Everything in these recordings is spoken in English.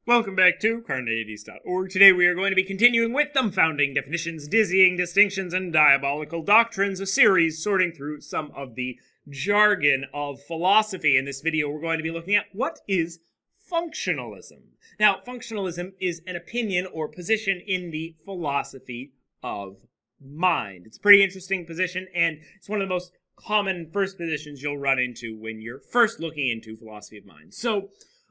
Welcome back to Carneades.org. Today we are going to be continuing with dumbfounding definitions, dizzying distinctions, and diabolical doctrines, a series sorting through some of the jargon of philosophy. In this video we're going to be looking at what is functionalism. Now, functionalism is an opinion or position in the philosophy of mind. It's a pretty interesting position, and it's one of the most common first positions you'll run into when you're first looking into philosophy of mind. So,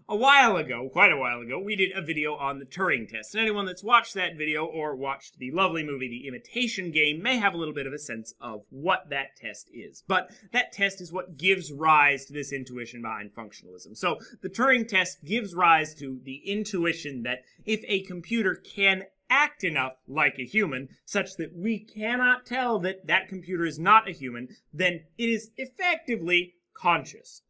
quite a while ago, we did a video on the Turing Test. And anyone that's watched that video or watched the lovely movie The Imitation Game may have a little bit of a sense of what that test is. But that test is what gives rise to this intuition behind functionalism. So the Turing Test gives rise to the intuition that if a computer can act enough like a human, such that we cannot tell that that computer is not a human, then it is effectively conscious.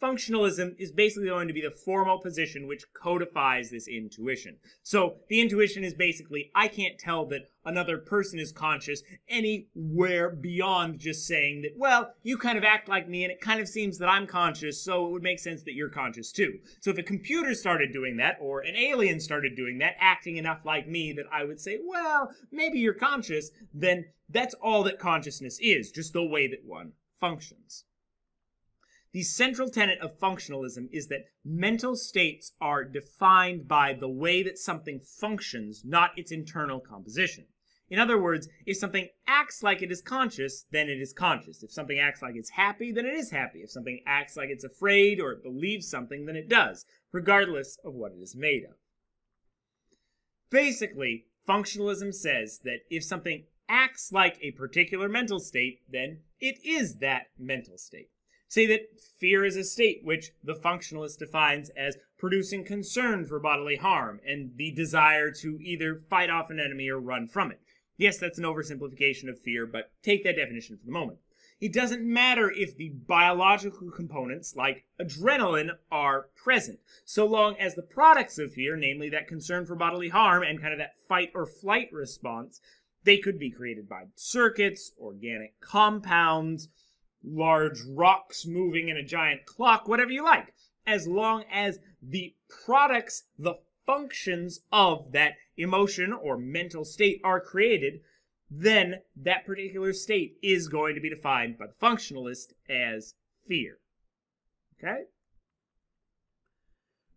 Functionalism is basically going to be the formal position which codifies this intuition. So the intuition is basically, I can't tell that another person is conscious anywhere beyond just saying that, well, you kind of act like me and it kind of seems that I'm conscious, so it would make sense that you're conscious too. So if a computer started doing that, or an alien started doing that, acting enough like me that I would say, well, maybe you're conscious, then that's all that consciousness is, just the way that one functions. The central tenet of functionalism is that mental states are defined by the way that something functions, not its internal composition. In other words, if something acts like it is conscious, then it is conscious. If something acts like it's happy, then it is happy. If something acts like it's afraid or it believes something, then it does, regardless of what it is made of. Basically, functionalism says that if something acts like a particular mental state, then it is that mental state. Say that fear is a state which the functionalist defines as producing concern for bodily harm and the desire to either fight off an enemy or run from it. Yes, that's an oversimplification of fear, but take that definition for the moment. It doesn't matter if the biological components, like adrenaline, are present, so long as the products of fear, namely that concern for bodily harm and kind of that fight or flight response, they could be created by circuits, organic compounds, large rocks moving in a giant clock, whatever you like. As long as the products, the functions of that emotion or mental state are created, then that particular state is going to be defined by the functionalist as fear. Okay?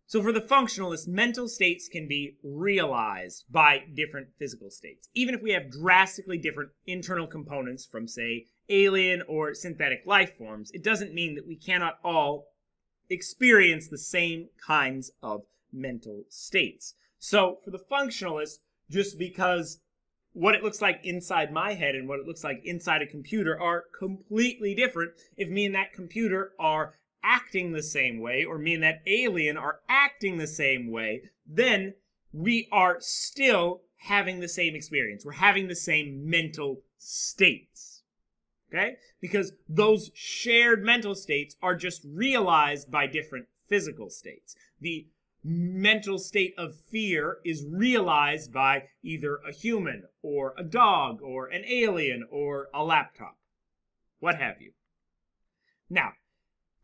So for the functionalist, mental states can be realized by different physical states. Even if we have drastically different internal components from, say, alien or synthetic life forms, it doesn't mean that we cannot all experience the same kinds of mental states. So for the functionalist, just because what it looks like inside my head and what it looks like inside a computer are completely different, if me and that computer are acting the same way, or me and that alien are acting the same way, then we are still having the same experience. We're having the same mental states. Okay? Because those shared mental states are just realized by different physical states. The mental state of fear is realized by either a human, or a dog, or an alien, or a laptop. What have you. Now,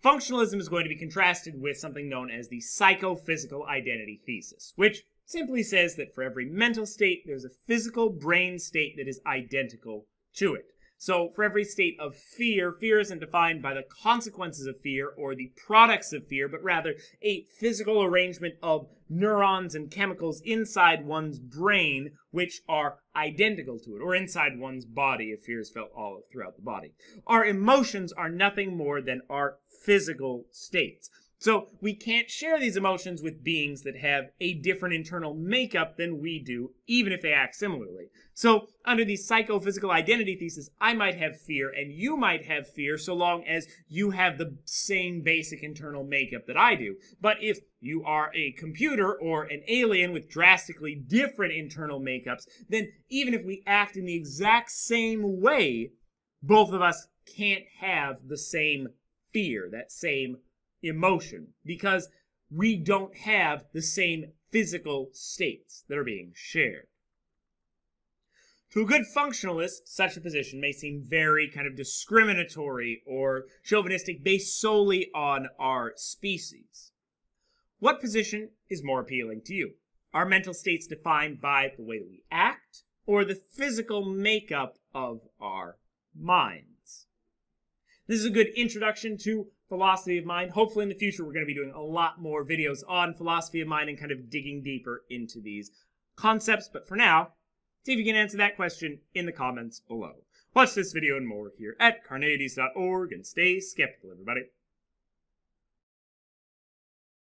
functionalism is going to be contrasted with something known as the psychophysical identity thesis, which simply says that for every mental state, there's a physical brain state that is identical to it. So for every state of fear, fear isn't defined by the consequences of fear or the products of fear, but rather a physical arrangement of neurons and chemicals inside one's brain which are identical to it, or inside one's body if fear is felt all throughout the body. Our emotions are nothing more than our physical states. So we can't share these emotions with beings that have a different internal makeup than we do, even if they act similarly. So under the psychophysical identity thesis, I might have fear and you might have fear so long as you have the same basic internal makeup that I do. But if you are a computer or an alien with drastically different internal makeups, then even if we act in the exact same way, both of us can't have the same fear, that same emotion, because we don't have the same physical states that are being shared. To a good functionalist, such a position may seem very kind of discriminatory or chauvinistic based solely on our species. What position is more appealing to you? Are mental states defined by the way that we act, or the physical makeup of our minds? This is a good introduction to philosophy of mind. Hopefully in the future we're going to be doing a lot more videos on philosophy of mind and kind of digging deeper into these concepts. But for now, see if you can answer that question in the comments below. Watch this video and more here at Carneades.org, and stay skeptical, everybody.